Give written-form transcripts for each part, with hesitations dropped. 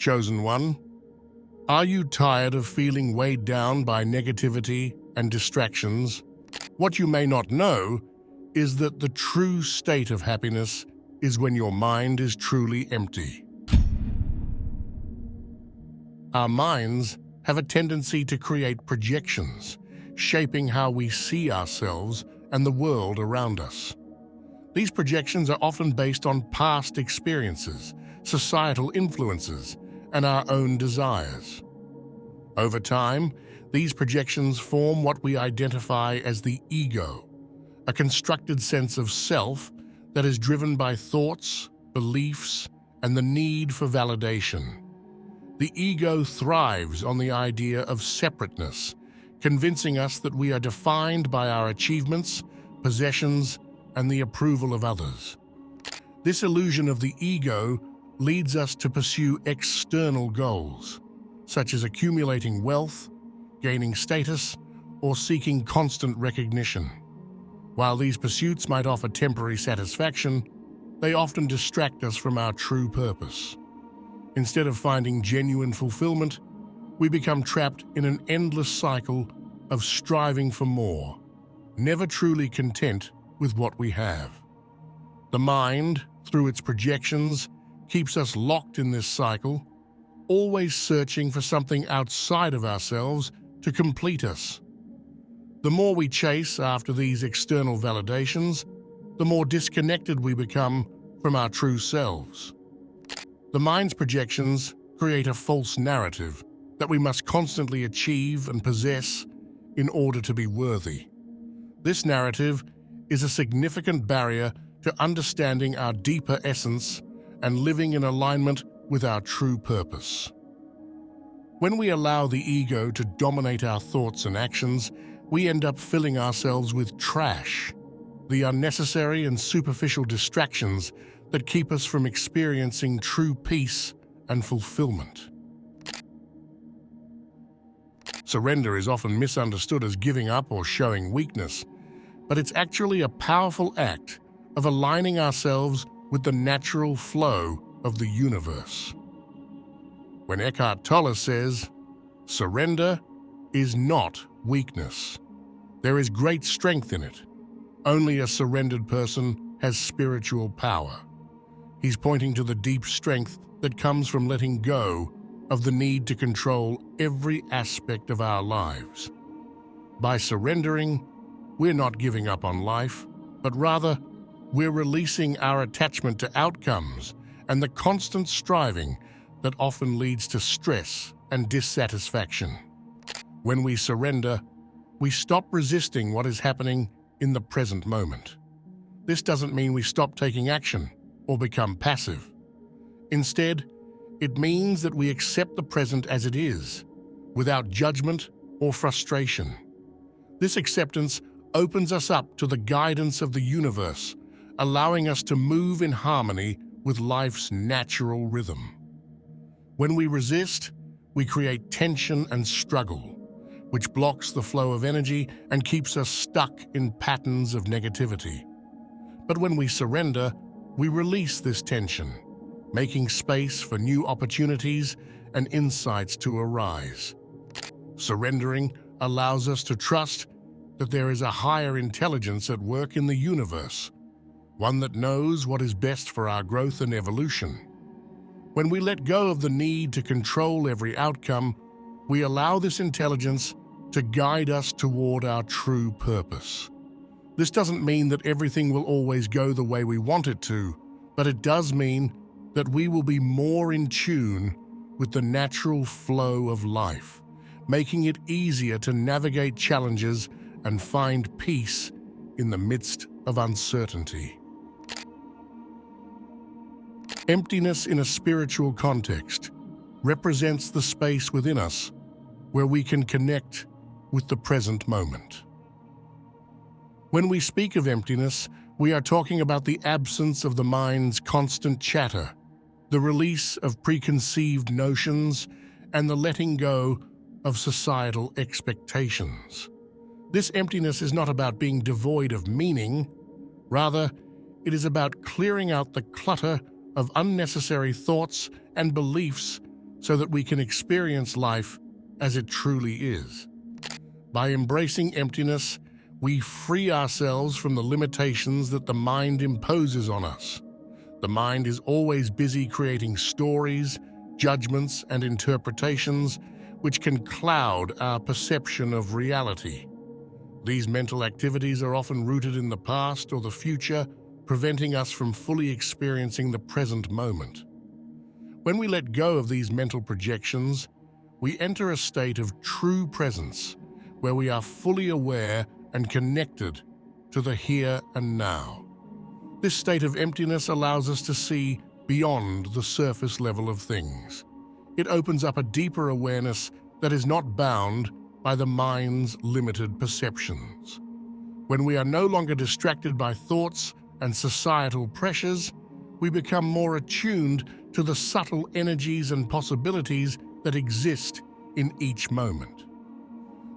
Chosen one, are you tired of feeling weighed down by negativity and distractions? What you may not know is that the true state of happiness is when your mind is truly empty. Our minds have a tendency to create projections, shaping how we see ourselves and the world around us. These projections are often based on past experiences, societal influences, and our own desires. Over time, these projections form what we identify as the ego, a constructed sense of self that is driven by thoughts, beliefs, and the need for validation. The ego thrives on the idea of separateness, convincing us that we are defined by our achievements, possessions, and the approval of others. This illusion of the ego leads us to pursue external goals, such as accumulating wealth, gaining status, or seeking constant recognition. While these pursuits might offer temporary satisfaction, they often distract us from our true purpose. Instead of finding genuine fulfillment, we become trapped in an endless cycle of striving for more, never truly content with what we have. The mind, through its projections, keeps us locked in this cycle, always searching for something outside of ourselves to complete us. The more we chase after these external validations, the more disconnected we become from our true selves. The mind's projections create a false narrative that we must constantly achieve and possess in order to be worthy. This narrative is a significant barrier to understanding our deeper essence and living in alignment with our true purpose. When we allow the ego to dominate our thoughts and actions, we end up filling ourselves with trash, the unnecessary and superficial distractions that keep us from experiencing true peace and fulfillment. Surrender is often misunderstood as giving up or showing weakness, but it's actually a powerful act of aligning ourselves with the natural flow of the universe. When Eckhart Tolle says, "Surrender is not weakness. There is great strength in it. Only a surrendered person has spiritual power." He's pointing to the deep strength that comes from letting go of the need to control every aspect of our lives. By surrendering, we're not giving up on life, but rather, we're releasing our attachment to outcomes and the constant striving that often leads to stress and dissatisfaction. When we surrender, we stop resisting what is happening in the present moment. This doesn't mean we stop taking action or become passive. Instead, it means that we accept the present as it is, without judgment or frustration. This acceptance opens us up to the guidance of the universe, allowing us to move in harmony with life's natural rhythm. When we resist, we create tension and struggle, which blocks the flow of energy and keeps us stuck in patterns of negativity. But when we surrender, we release this tension, making space for new opportunities and insights to arise. Surrendering allows us to trust that there is a higher intelligence at work in the universe, one that knows what is best for our growth and evolution. When we let go of the need to control every outcome, we allow this intelligence to guide us toward our true purpose. This doesn't mean that everything will always go the way we want it to, but it does mean that we will be more in tune with the natural flow of life, making it easier to navigate challenges and find peace in the midst of uncertainty. Emptiness in a spiritual context represents the space within us where we can connect with the present moment. When we speak of emptiness, we are talking about the absence of the mind's constant chatter, the release of preconceived notions, and the letting go of societal expectations. This emptiness is not about being devoid of meaning. Rather, it is about clearing out the clutter of unnecessary thoughts and beliefs so that we can experience life as it truly is. By embracing emptiness, we free ourselves from the limitations that the mind imposes on us. The mind is always busy creating stories, judgments, and interpretations which can cloud our perception of reality. These mental activities are often rooted in the past or the future, preventing us from fully experiencing the present moment. When we let go of these mental projections, we enter a state of true presence, where we are fully aware and connected to the here and now. This state of emptiness allows us to see beyond the surface level of things. It opens up a deeper awareness that is not bound by the mind's limited perceptions. When we are no longer distracted by thoughts and societal pressures, we become more attuned to the subtle energies and possibilities that exist in each moment.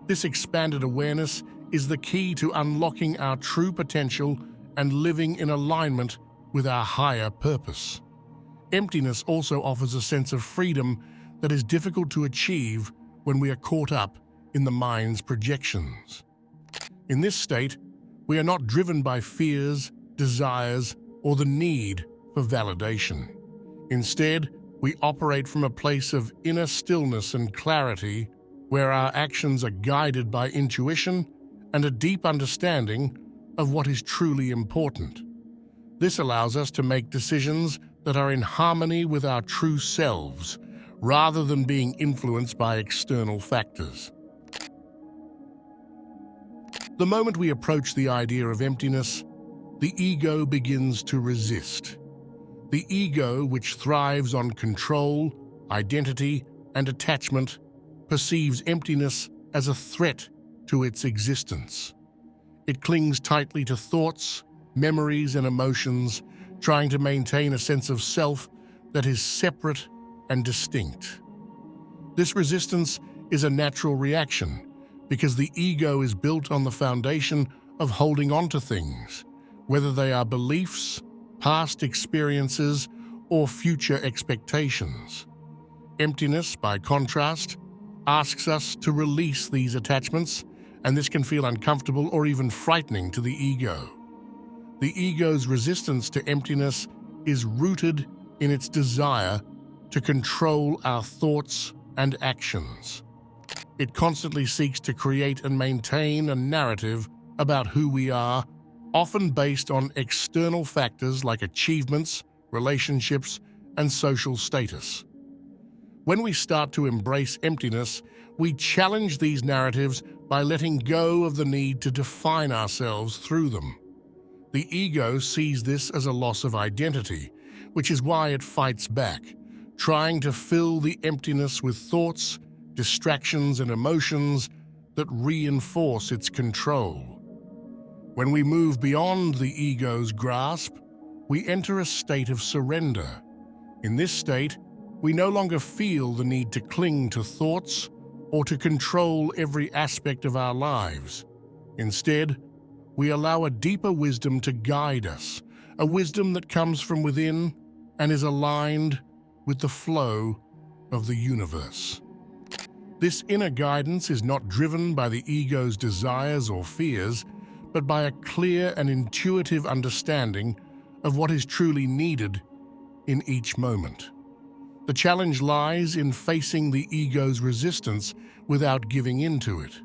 This expanded awareness is the key to unlocking our true potential and living in alignment with our higher purpose. Emptiness also offers a sense of freedom that is difficult to achieve when we are caught up in the mind's projections. In this state, we are not driven by fears, desires, or the need for validation. Instead, we operate from a place of inner stillness and clarity, where our actions are guided by intuition and a deep understanding of what is truly important. This allows us to make decisions that are in harmony with our true selves, rather than being influenced by external factors. The moment we approach the idea of emptiness, the ego begins to resist. The ego, which thrives on control, identity, and attachment, perceives emptiness as a threat to its existence. It clings tightly to thoughts, memories, and emotions, trying to maintain a sense of self that is separate and distinct. This resistance is a natural reaction because the ego is built on the foundation of holding on to things, whether they are beliefs, past experiences, or future expectations. Emptiness, by contrast, asks us to release these attachments, and this can feel uncomfortable or even frightening to the ego. The ego's resistance to emptiness is rooted in its desire to control our thoughts and actions. It constantly seeks to create and maintain a narrative about who we are, often based on external factors like achievements, relationships, and social status. When we start to embrace emptiness, we challenge these narratives by letting go of the need to define ourselves through them. The ego sees this as a loss of identity, which is why it fights back, trying to fill the emptiness with thoughts, distractions, and emotions that reinforce its control. When we move beyond the ego's grasp, we enter a state of surrender. In this state, we no longer feel the need to cling to thoughts or to control every aspect of our lives. Instead, we allow a deeper wisdom to guide us, a wisdom that comes from within and is aligned with the flow of the universe. This inner guidance is not driven by the ego's desires or fears, but by a clear and intuitive understanding of what is truly needed in each moment. The challenge lies in facing the ego's resistance without giving in to it.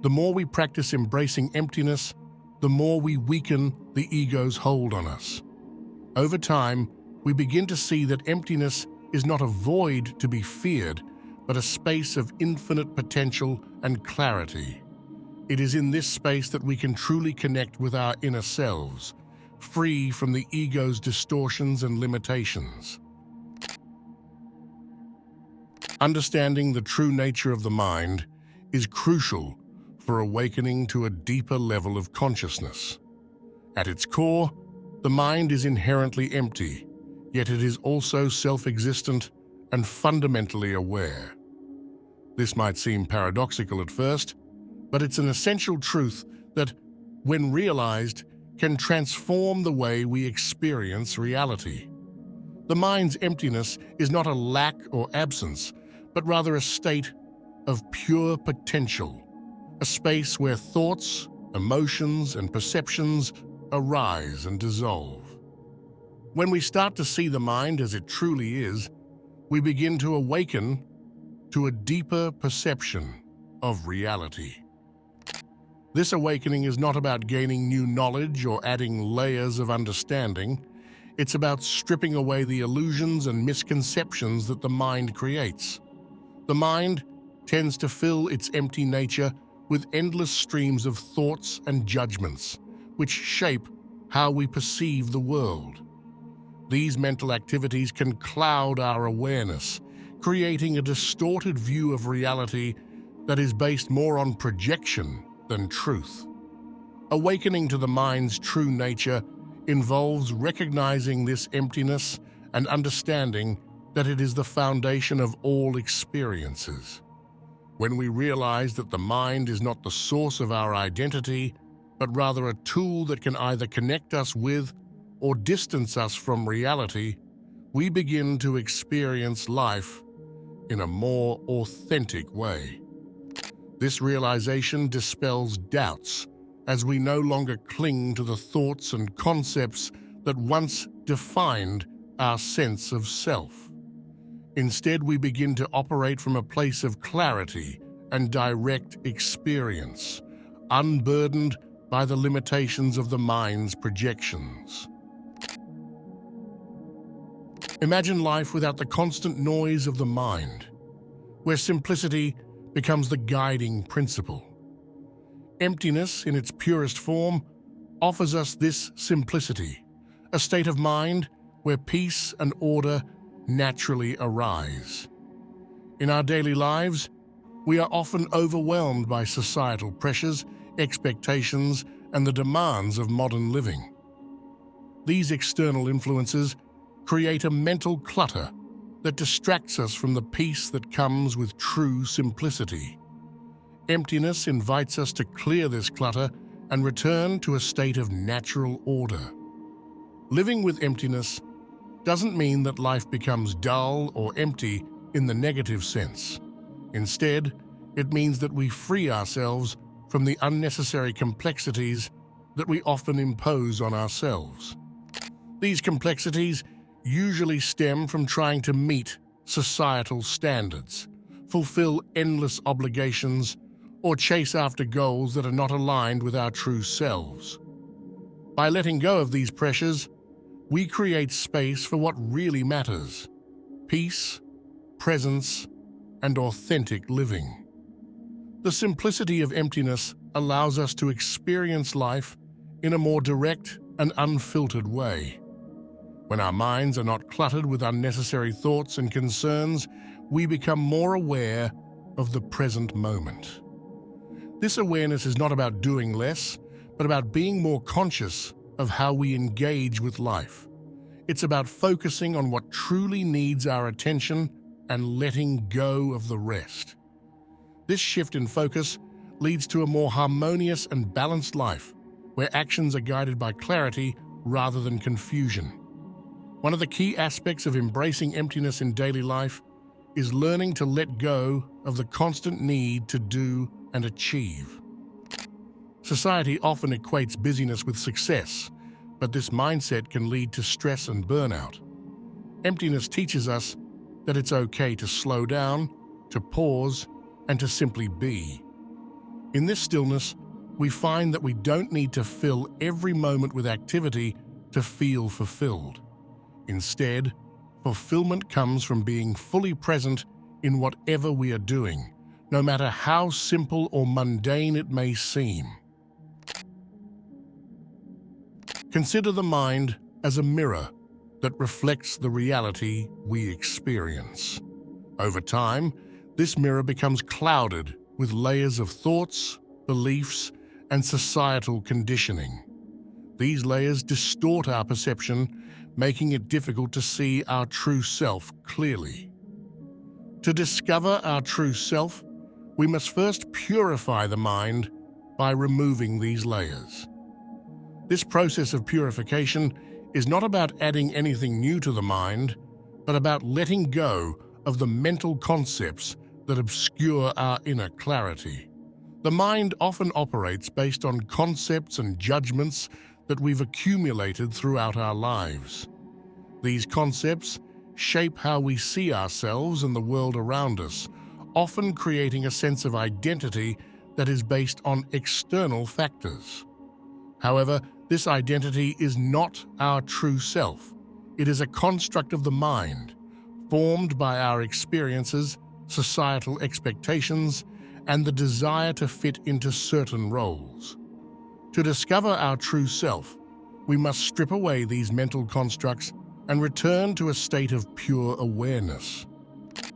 The more we practice embracing emptiness, the more we weaken the ego's hold on us. Over time, we begin to see that emptiness is not a void to be feared, but a space of infinite potential and clarity. It is in this space that we can truly connect with our inner selves, free from the ego's distortions and limitations. Understanding the true nature of the mind is crucial for awakening to a deeper level of consciousness. At its core, the mind is inherently empty, yet it is also self-existent and fundamentally aware. This might seem paradoxical at first, but it's an essential truth that, when realized, can transform the way we experience reality. The mind's emptiness is not a lack or absence, but rather a state of pure potential, a space where thoughts, emotions, and perceptions arise and dissolve. When we start to see the mind as it truly is, we begin to awaken to a deeper perception of reality. This awakening is not about gaining new knowledge or adding layers of understanding. It's about stripping away the illusions and misconceptions that the mind creates. The mind tends to fill its empty nature with endless streams of thoughts and judgments, which shape how we perceive the world. These mental activities can cloud our awareness, creating a distorted view of reality that is based more on projection than truth. Awakening to the mind's true nature involves recognizing this emptiness and understanding that it is the foundation of all experiences. When we realize that the mind is not the source of our identity, but rather a tool that can either connect us with or distance us from reality, we begin to experience life in a more authentic way. This realization dispels doubts as we no longer cling to the thoughts and concepts that once defined our sense of self. Instead, we begin to operate from a place of clarity and direct experience, unburdened by the limitations of the mind's projections. Imagine life without the constant noise of the mind, where simplicity becomes the guiding principle. Emptiness, in its purest form, offers us this simplicity, a state of mind where peace and order naturally arise. In our daily lives, we are often overwhelmed by societal pressures, expectations, and the demands of modern living. These external influences create a mental clutter that distracts us from the peace that comes with true simplicity. Emptiness invites us to clear this clutter and return to a state of natural order. Living with emptiness doesn't mean that life becomes dull or empty in the negative sense. Instead, it means that we free ourselves from the unnecessary complexities that we often impose on ourselves. These complexities usually stem from trying to meet societal standards, fulfill endless obligations, or chase after goals that are not aligned with our true selves. By letting go of these pressures, we create space for what really matters: peace, presence, and authentic living. The simplicity of emptiness allows us to experience life in a more direct and unfiltered way. When our minds are not cluttered with unnecessary thoughts and concerns, we become more aware of the present moment. This awareness is not about doing less, but about being more conscious of how we engage with life. It's about focusing on what truly needs our attention and letting go of the rest. This shift in focus leads to a more harmonious and balanced life, where actions are guided by clarity rather than confusion. One of the key aspects of embracing emptiness in daily life is learning to let go of the constant need to do and achieve. Society often equates busyness with success, but this mindset can lead to stress and burnout. Emptiness teaches us that it's okay to slow down, to pause, and to simply be. In this stillness, we find that we don't need to fill every moment with activity to feel fulfilled. Instead, fulfillment comes from being fully present in whatever we are doing, no matter how simple or mundane it may seem. Consider the mind as a mirror that reflects the reality we experience. Over time, this mirror becomes clouded with layers of thoughts, beliefs, and societal conditioning. These layers distort our perception, making it difficult to see our true self clearly. To discover our true self, we must first purify the mind by removing these layers. This process of purification is not about adding anything new to the mind, but about letting go of the mental concepts that obscure our inner clarity. The mind often operates based on concepts and judgments that we've accumulated throughout our lives. These concepts shape how we see ourselves and the world around us, often creating a sense of identity that is based on external factors. However, this identity is not our true self. It is a construct of the mind, formed by our experiences, societal expectations, and the desire to fit into certain roles. To discover our true self, we must strip away these mental constructs and return to a state of pure awareness.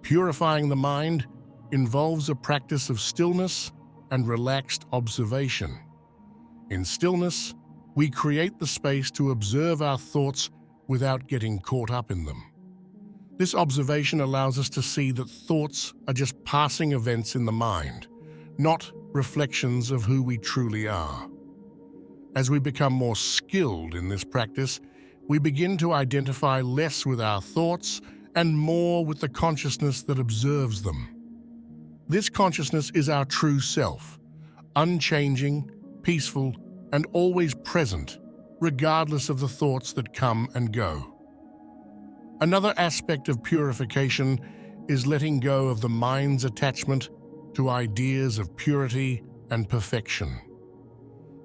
Purifying the mind involves a practice of stillness and relaxed observation. In stillness, we create the space to observe our thoughts without getting caught up in them. This observation allows us to see that thoughts are just passing events in the mind, not reflections of who we truly are. As we become more skilled in this practice, we begin to identify less with our thoughts and more with the consciousness that observes them. This consciousness is our true self, unchanging, peaceful, and always present, regardless of the thoughts that come and go. Another aspect of purification is letting go of the mind's attachment to ideas of purity and perfection.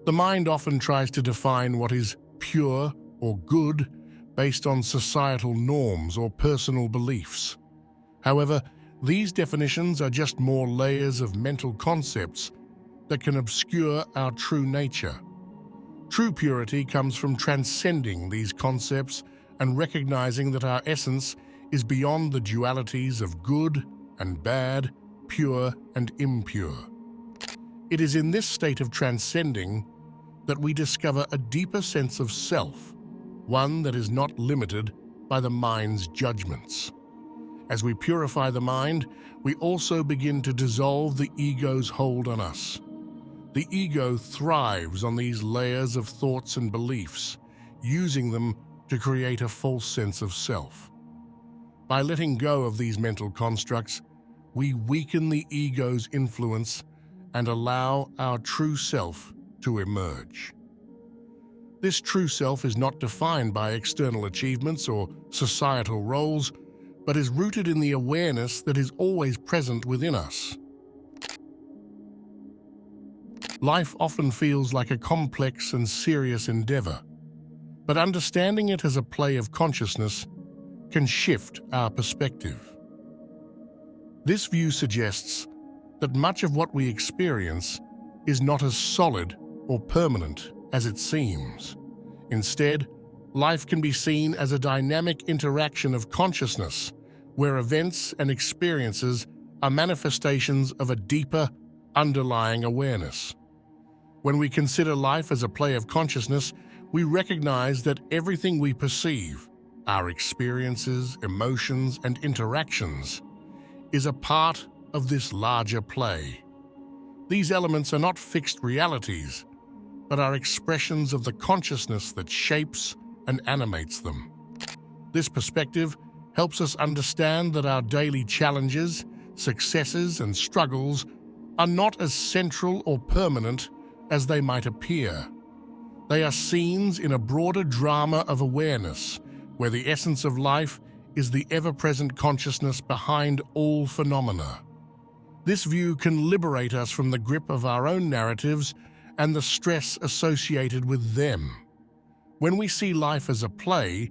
The mind often tries to define what is pure or good based on societal norms or personal beliefs. However, these definitions are just more layers of mental concepts that can obscure our true nature. True purity comes from transcending these concepts and recognizing that our essence is beyond the dualities of good and bad, pure and impure. It is in this state of transcending that we discover a deeper sense of self, one that is not limited by the mind's judgments. As we purify the mind, we also begin to dissolve the ego's hold on us. The ego thrives on these layers of thoughts and beliefs, using them to create a false sense of self. By letting go of these mental constructs, we weaken the ego's influence and allow our true self to emerge. This true self is not defined by external achievements or societal roles, but is rooted in the awareness that is always present within us. Life often feels like a complex and serious endeavor, but understanding it as a play of consciousness can shift our perspective. This view suggests that much of what we experience is not as solid or permanent as it seems. Instead, life can be seen as a dynamic interaction of consciousness, where events and experiences are manifestations of a deeper, underlying awareness. When we consider life as a play of consciousness, we recognize that everything we perceive, our experiences, emotions, and interactions, is a part of this larger play. These elements are not fixed realities, but are expressions of the consciousness that shapes and animates them. This perspective helps us understand that our daily challenges, successes, and struggles are not as central or permanent as they might appear. They are scenes in a broader drama of awareness, where the essence of life is the ever-present consciousness behind all phenomena. This view can liberate us from the grip of our own narratives and the stress associated with them. When we see life as a play,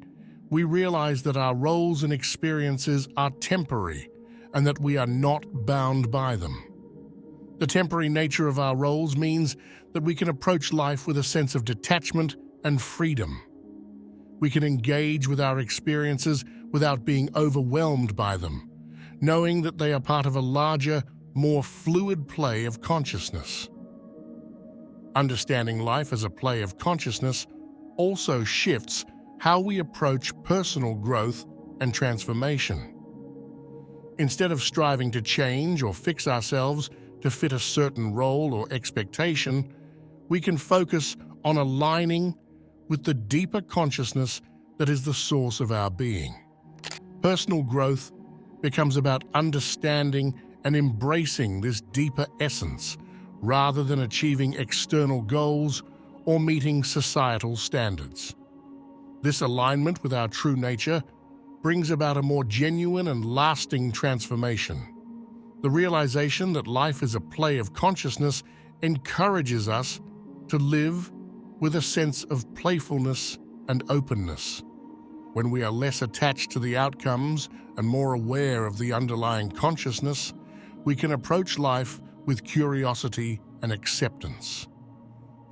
we realize that our roles and experiences are temporary and that we are not bound by them. The temporary nature of our roles means that we can approach life with a sense of detachment and freedom. We can engage with our experiences without being overwhelmed by them, knowing that they are part of a larger, more fluid play of consciousness. Understanding life as a play of consciousness also shifts how we approach personal growth and transformation. Instead of striving to change or fix ourselves to fit a certain role or expectation, we can focus on aligning with the deeper consciousness that is the source of our being. Personal growth becomes about understanding and embracing this deeper essence rather than achieving external goals or meeting societal standards. This alignment with our true nature brings about a more genuine and lasting transformation. The realization that life is a play of consciousness encourages us to live with a sense of playfulness and openness. When we are less attached to the outcomes and more aware of the underlying consciousness, we can approach life with curiosity and acceptance.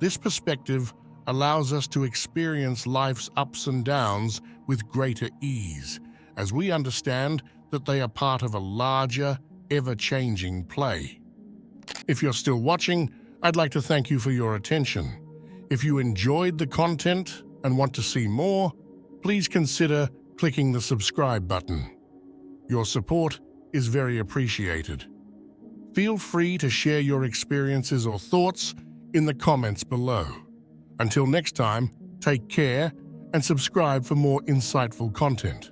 This perspective allows us to experience life's ups and downs with greater ease, as we understand that they are part of a larger, ever-changing play. If you're still watching, I'd like to thank you for your attention. If you enjoyed the content and want to see more, please consider clicking the subscribe button. Your support is very appreciated. Feel free to share your experiences or thoughts in the comments below. Until next time, take care and subscribe for more insightful content.